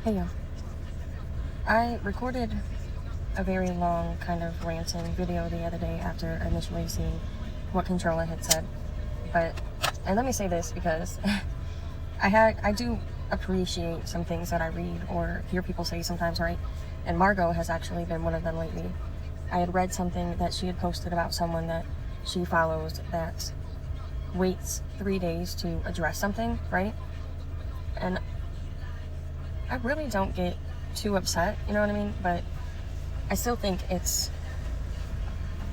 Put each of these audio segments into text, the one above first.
Hey yo, I recorded a very long kind of ranting video the other day after initially seeing what Controlla had said. And let me say this because I do appreciate some things that I read or hear people say sometimes, right? And Margot has actually been one of them lately. I had read something that she had posted about someone that she follows that waits 3 days to address something, right? And I really don't get too upset, you know what I mean? But I still think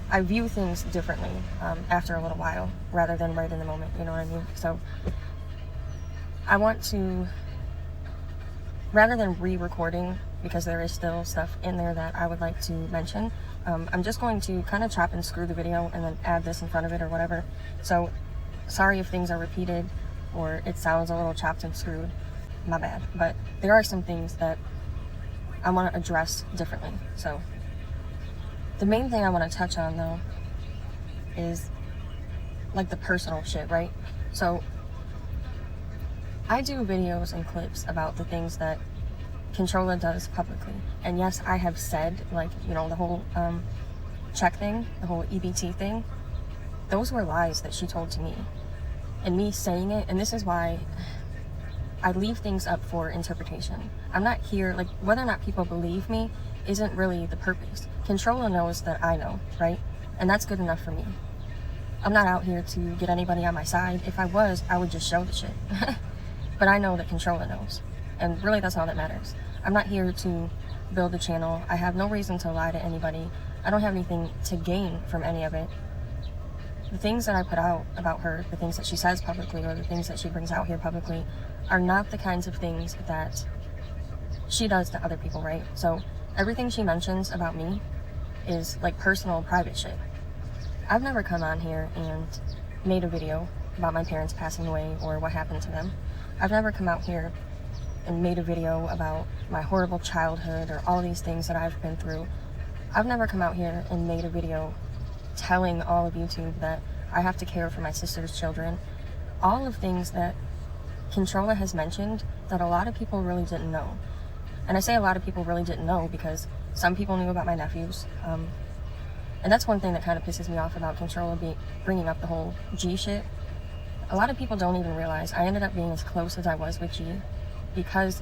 I view things differently after a little while rather than right in the moment, you know what I mean? So I want to, rather than re-recording, because there is still stuff in there that I would like to mention, I'm just going to kind of chop and screw the video and then add this in front of it or whatever. So sorry if things are repeated or it sounds a little chopped and screwed, my bad. But there are some things that I want to address differently. So the main thing I want to touch on though is like the personal shit, right? So I do videos and clips about the things that Controlla does publicly. And yes, I have said, like, you know, the whole check thing, the whole EBT thing, those were lies that she told to me. And me saying it, and this is why I leave things up for interpretation. I'm not here, like, whether or not people believe me isn't really the purpose. Controlla knows that I know, right? And that's good enough for me. I'm not out here to get anybody on my side. If I was, I would just show the shit. But I know that Controlla knows. And really, that's all that matters. I'm not here to build a channel. I have no reason to lie to anybody. I don't have anything to gain from any of it. The things that I put out about her, the things that she says publicly, or the things that she brings out here publicly, are not the kinds of things that she does to other people, right? So everything she mentions about me is like personal, private shit. I've never come on here and made a video about my parents passing away or what happened to them. I've never come out here and made a video about my horrible childhood or all these things that I've been through. I've never come out here and made a video telling all of YouTube that I have to care for my sister's children. All of things that Controlla has mentioned that a lot of people really didn't know. And I say a lot of people really didn't know because some people knew about my nephews. And that's one thing that kind of pisses me off about Controlla bringing up the whole G shit. A lot of people don't even realize I ended up being as close as I was with G because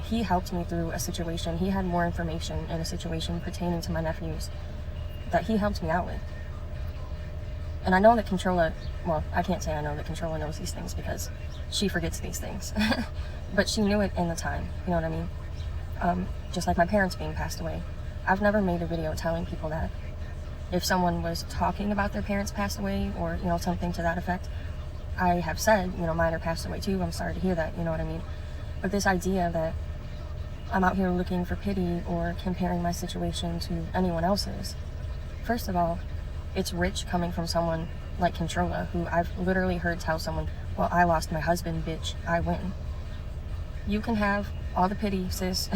he helped me through a situation. He had more information in a situation pertaining to my nephews that he helped me out with. And I know that Controlla, well, I can't say I know that Controlla knows these things because she forgets these things. But she knew it in the time, you know what I mean? Just like my parents being passed away. I've never made a video telling people that. If someone was talking about their parents passed away or, you know, something to that effect, I have said, you know, mine are passed away too. I'm sorry to hear that, you know what I mean? But this idea that I'm out here looking for pity or comparing my situation to anyone else's, first of all, it's rich coming from someone like Controlla, who I've literally heard tell someone, well, I lost my husband, bitch, I win. You can have all the pity, sis.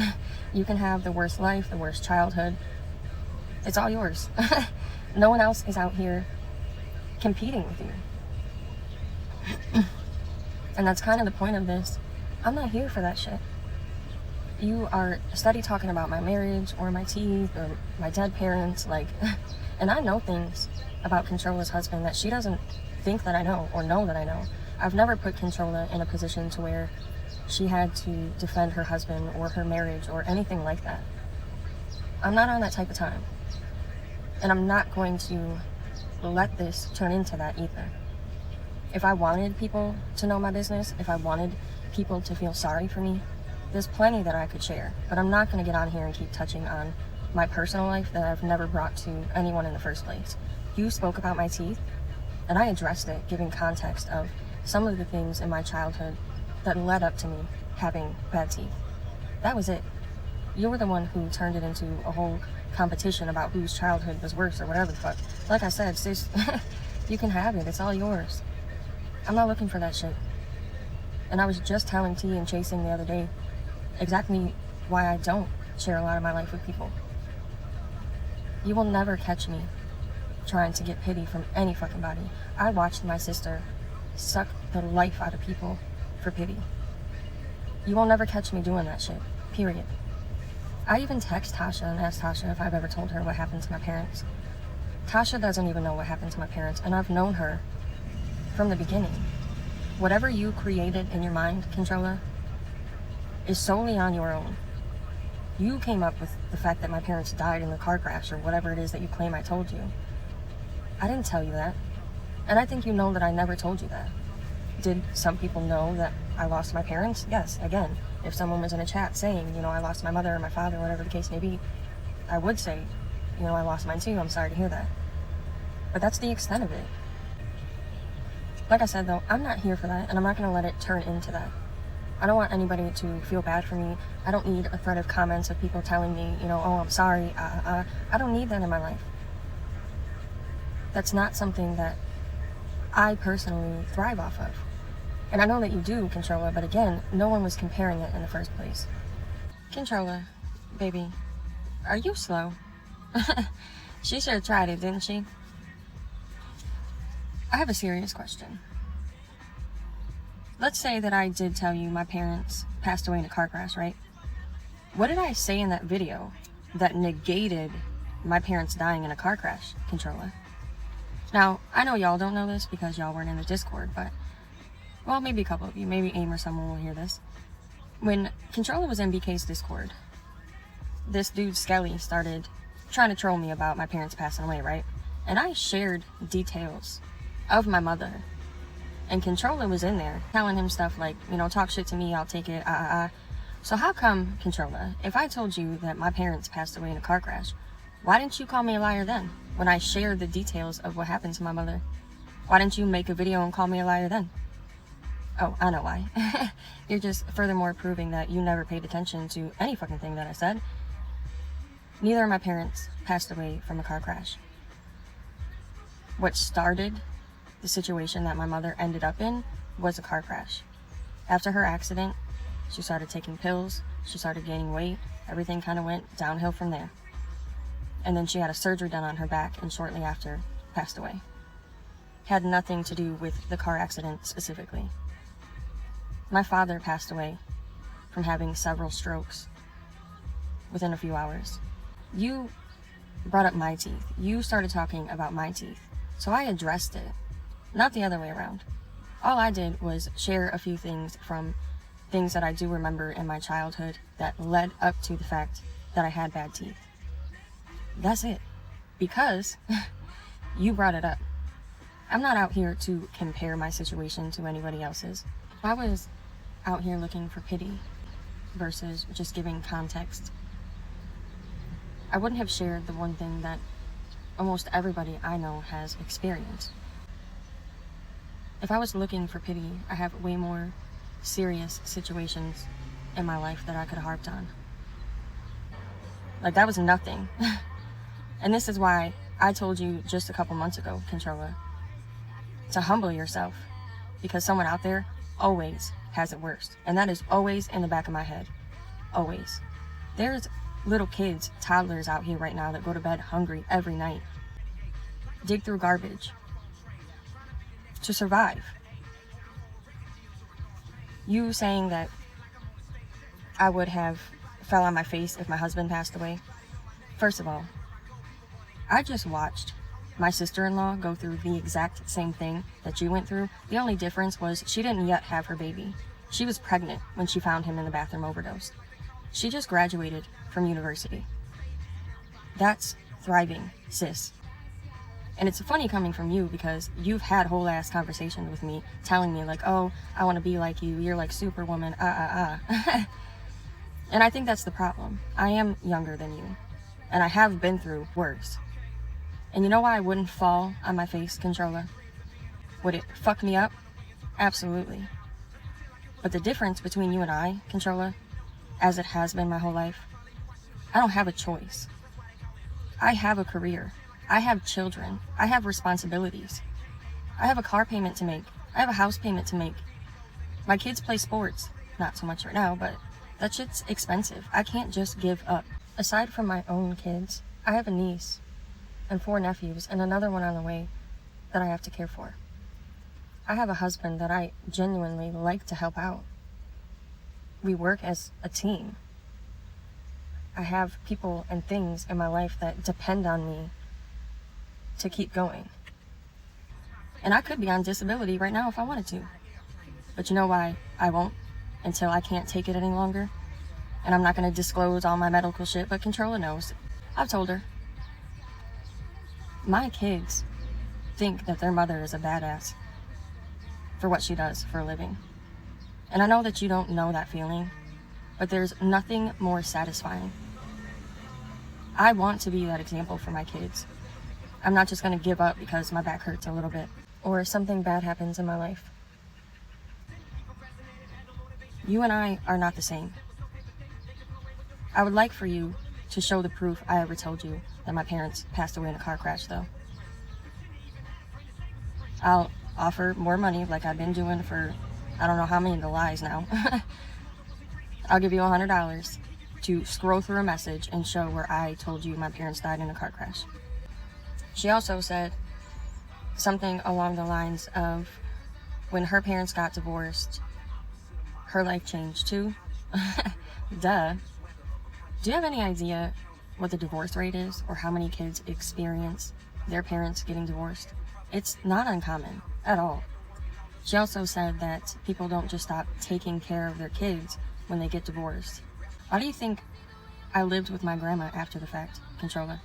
You can have the worst life, the worst childhood. It's all yours. No one else is out here competing with you. And that's kind of the point of this. I'm not here for that shit. You are steady talking about my marriage or my teeth or my dead parents, like, and I know things about Controlla's husband that she doesn't think that I know or know that I know. I've never put Controlla in a position to where she had to defend her husband or her marriage or anything like that. I'm not on that type of time. And I'm not going to let this turn into that either. If I wanted people to know my business, if I wanted people to feel sorry for me, there's plenty that I could share. But I'm not going to get on here and keep touching on my personal life that I've never brought to anyone in the first place. You spoke about my teeth, and I addressed it, giving context of some of the things in my childhood that led up to me having bad teeth. That was it. You were the one who turned it into a whole competition about whose childhood was worse or whatever the fuck. Like I said, sis, you can have it. It's all yours. I'm not looking for that shit. And I was just telling T and Chasing the other day exactly why I don't share a lot of my life with people. You will never catch me trying to get pity from any fucking body. I watched my sister suck the life out of people for pity. You will never catch me doing that shit. Period. I even text Tasha and asked Tasha if I've ever told her what happened to my parents. Tasha doesn't even know what happened to my parents, and I've known her from the beginning. Whatever you created in your mind, Controlla, is solely on your own. You came up with the fact that my parents died in the car crash or whatever it is that you claim I told you. I didn't tell you that. And I think you know that I never told you that. Did some people know that I lost my parents? Yes. Again, if someone was in a chat saying, I lost my mother or my father, whatever the case may be, I would say, I lost mine too. I'm sorry to hear that. But that's the extent of it. Like I said, though, I'm not here for that, and I'm not going to let it turn into that. I don't want anybody to feel bad for me. I don't need a thread of comments of people telling me, oh, I'm sorry. I don't need that in my life. That's not something that I personally thrive off of. And I know that you do, Controlla, but again, no one was comparing it in the first place. Controlla, baby, are you slow? She should have tried it, didn't she? I have a serious question. Let's say that I did tell you my parents passed away in a car crash, right? What did I say in that video that negated my parents dying in a car crash, Controlla? Now, I know y'all don't know this because y'all weren't in the Discord, but, well, maybe a couple of you, maybe AIM or someone will hear this. When Controlla was in BK's Discord, this dude Skelly started trying to troll me about my parents passing away, right? And I shared details of my mother. And Controlla was in there telling him stuff like, talk shit to me, I'll take it, So how come, Controlla, if I told you that my parents passed away in a car crash, why didn't you call me a liar then, when I shared the details of what happened to my mother? Why didn't you make a video and call me a liar then? Oh, I know why. You're just furthermore proving that you never paid attention to any fucking thing that I said. Neither of my parents passed away from a car crash. What started the situation that my mother ended up in was a car crash. After her accident, she started taking pills, she started gaining weight, everything kind of went downhill from there. And then she had a surgery done on her back and shortly after passed away. Had nothing to do with the car accident specifically. My father passed away from having several strokes within a few hours. You brought up my teeth. You started talking about my teeth. So I addressed it, not the other way around. All I did was share a few things from things that I do remember in my childhood that led up to the fact that I had bad teeth. That's it. Because you brought it up. I'm not out here to compare my situation to anybody else's. If I was out here looking for pity versus just giving context, I wouldn't have shared the one thing that almost everybody I know has experienced. If I was looking for pity, I have way more serious situations in my life that I could have harped on. Like, that was nothing. And this is why I told you just a couple months ago, Controlla, to humble yourself, because someone out there always has it worse. And that is always in the back of my head. Always. There's little kids, toddlers out here right now that go to bed hungry every night, dig through garbage to survive. You saying that I would have fell on my face if my husband passed away. First of all, I just watched my sister-in-law go through the exact same thing that you went through. The only difference was she didn't yet have her baby. She was pregnant when she found him in the bathroom overdosed. She just graduated from university. That's thriving, sis. And it's funny coming from you because you've had whole ass conversations with me telling me like, oh, I want to be like you. You're like superwoman. And I think that's the problem. I am younger than you. And I have been through worse. And you know why I wouldn't fall on my face, Controlla? Would it fuck me up? Absolutely. But the difference between you and I, Controlla, as it has been my whole life, I don't have a choice. I have a career. I have children. I have responsibilities. I have a car payment to make. I have a house payment to make. My kids play sports. Not so much right now, but that shit's expensive. I can't just give up. Aside from my own kids, I have a niece and 4 nephews and another one on the way that I have to care for. I have a husband that I genuinely like to help out. We work as a team. I have people and things in my life that depend on me to keep going. And I could be on disability right now if I wanted to. But you know why I won't? Until I can't take it any longer. And I'm not going to disclose all my medical shit, but Controller knows. I've told her. My kids think that their mother is a badass for what she does for a living. And I know that you don't know that feeling, but there's nothing more satisfying. I want to be that example for my kids. I'm not just going to give up because my back hurts a little bit or something bad happens in my life. You and I are not the same. I would like for you to show the proof I ever told you that my parents passed away in a car crash, though. I'll offer more money like I've been doing for I don't know how many of the lies now. I'll give you $100 to scroll through a message and show where I told you my parents died in a car crash. She also said something along the lines of when her parents got divorced, her life changed too. Duh. Do you have any idea what the divorce rate is or how many kids experience their parents getting divorced? It's not uncommon at all. She also said that people don't just stop taking care of their kids when they get divorced. Why do you think I lived with my grandma after the fact, Controller?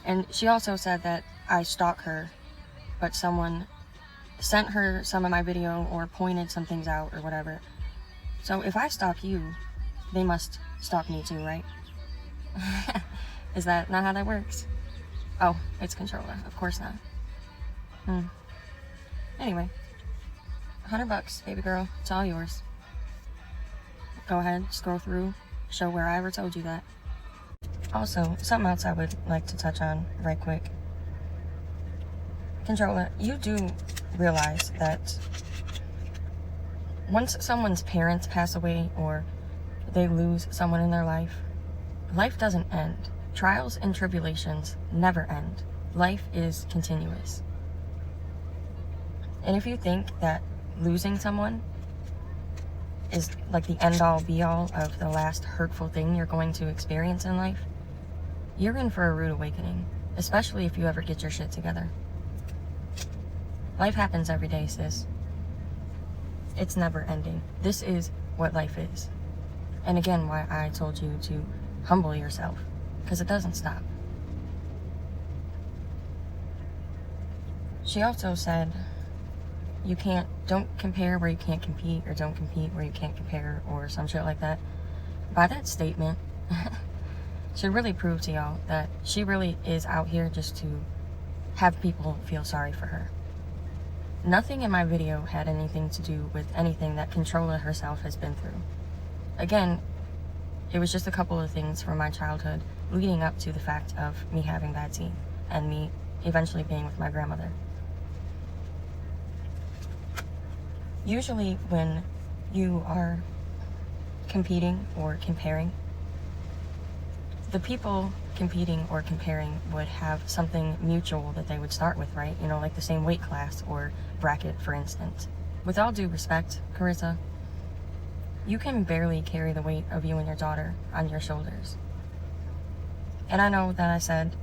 And she also said that I stalk her, but someone sent her some of my video or pointed some things out or whatever. So if I stalk you, they must stalk me too, right? Is that not how that works? Oh, it's Controller. Of course not. Anyway, $100, baby girl. It's all yours. Go ahead, scroll through, show where I ever told you that. Also, something else I would like to touch on right quick. Controller, you do realize that once someone's parents pass away or they lose someone in their life, life doesn't end. Trials and tribulations never end. Life is continuous. And if you think that losing someone is like the end-all be-all of the last hurtful thing you're going to experience in life, you're in for a rude awakening, especially if you ever get your shit together. Life happens every day, sis. It's never ending. This is what life is. And again, why I told you to humble yourself, because it doesn't stop. She also said, don't compare where you can't compete, or don't compete where you can't compare, or some shit like that. By that statement, should really prove to y'all that she really is out here just to have people feel sorry for her. Nothing in my video had anything to do with anything that Controller herself has been through. Again, it was just a couple of things from my childhood leading up to the fact of me having bad teeth and me eventually being with my grandmother. Usually when you are competing or comparing, the people competing or comparing would have something mutual that they would start with, right? You know, like the same weight class or bracket, for instance. With all due respect, Carissa, you can barely carry the weight of you and your daughter on your shoulders. And I know that I said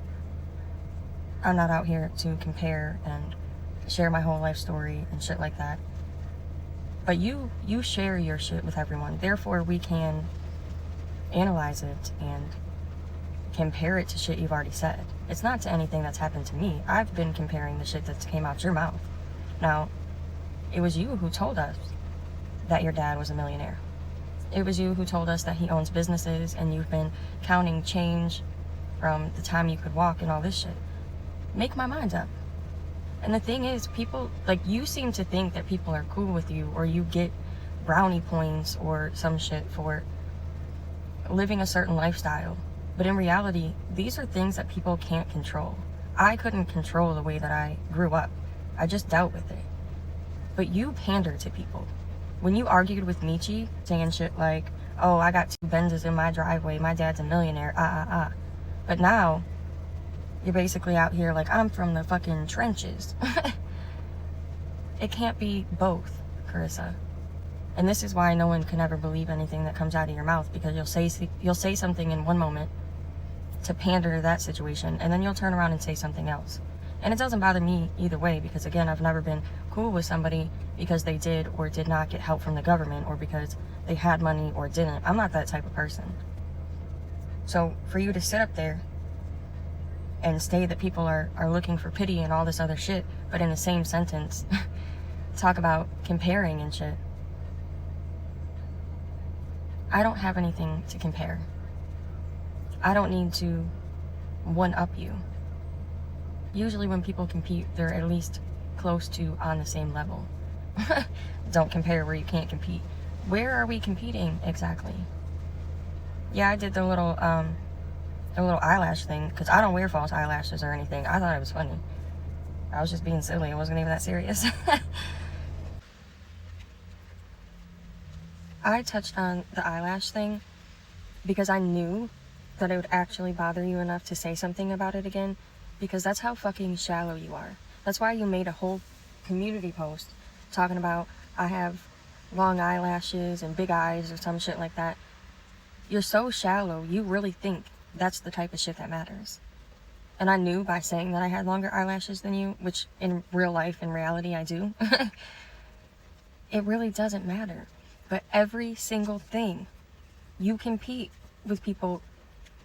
I'm not out here to compare and share my whole life story and shit like that. But you share your shit with everyone. Therefore, we can analyze it and compare it to shit you've already said. It's not to anything that's happened to me. I've been comparing the shit that came out your mouth. Now, it was you who told us that your dad was a millionaire. It was you who told us that he owns businesses and you've been counting change from the time you could walk and all this shit. Make my mind up. And the thing is, people, like, you seem to think that people are cool with you or you get brownie points or some shit for living a certain lifestyle. But in reality, these are things that people can't control. I couldn't control the way that I grew up. I just dealt with it. But you pander to people. When you argued with Michi, saying shit like, oh, I got 2 Benzes in my driveway, my dad's a millionaire, But now, you're basically out here like, I'm from the fucking trenches. It can't be both, Carissa. And this is why no one can ever believe anything that comes out of your mouth, because you'll say something in one moment to pander to that situation, and then you'll turn around and say something else. And it doesn't bother me either way, because again, I've never been cool with somebody because they did or did not get help from the government, or because they had money or didn't. I'm not that type of person. So for you to sit up there and say that people are looking for pity and all this other shit, but in the same sentence talk about comparing and shit. I don't have anything to compare. I don't need to one-up you. Usually when people compete, they're at least close to on the same level. Don't compare where you can't compete. Where are we competing exactly? Yeah, I did the little eyelash thing, because I don't wear false eyelashes or anything. I thought it was funny. I was just being silly. It wasn't even that serious. I touched on the eyelash thing because I knew that it would actually bother you enough to say something about it again, because that's how fucking shallow you are. That's why you made a whole community post talking about I have long eyelashes and big eyes or some shit like that. You're so shallow, you really think that's the type of shit that matters. And I knew by saying that I had longer eyelashes than you, which in real life, in reality, I do, it really doesn't matter. But every single thing, you compete with people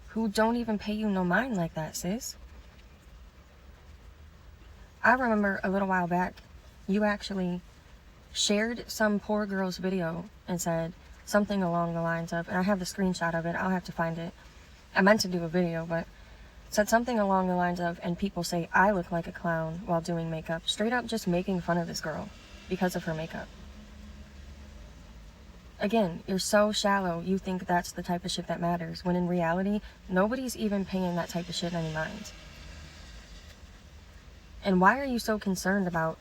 who don't even pay you no mind like that, sis. I remember a little while back, you actually shared some poor girl's video and said something along the lines of, and I have the screenshot of it, I'll have to find it. I meant to do a video, but said something along the lines of, and people say I look like a clown while doing makeup. Straight up just making fun of this girl because of her makeup. Again, you're so shallow, you think that's the type of shit that matters, when in reality, nobody's even paying that type of shit any mind. And why are you so concerned about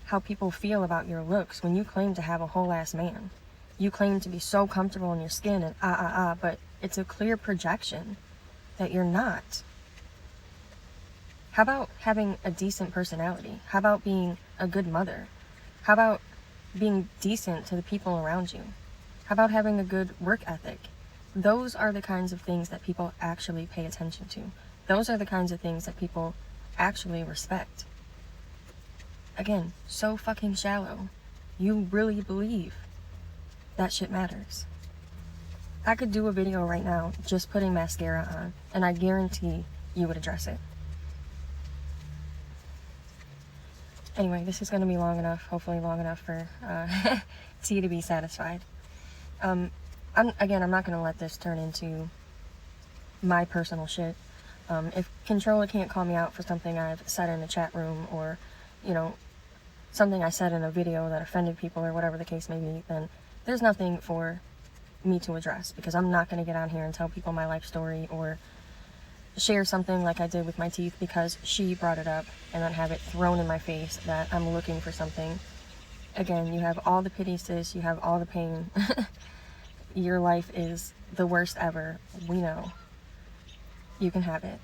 how people feel about your looks when you claim to have a whole ass man? You claim to be so comfortable in your skin and but it's a clear projection that you're not. How about having a decent personality? How about being a good mother? How about being decent to the people around you? How about having a good work ethic? Those are the kinds of things that people actually pay attention to. Those are the kinds of things that people actually respect. Again, so fucking shallow. You really believe that shit matters. I could do a video right now just putting mascara on, and I guarantee you would address it. Anyway, this is going to be long enough, hopefully long enough for T to be satisfied. I'm not going to let this turn into my personal shit. If Controller can't call me out for something I've said in a chat room, or, you know, something I said in a video that offended people, or whatever the case may be, then there's nothing for me to address, because I'm not going to get on here and tell people my life story, or share something like I did with my teeth because she brought it up, and then have it thrown in my face that I'm looking for something. Again, you have all the pity, sis. You have all the pain. Your life is the worst ever. We know. You can have it.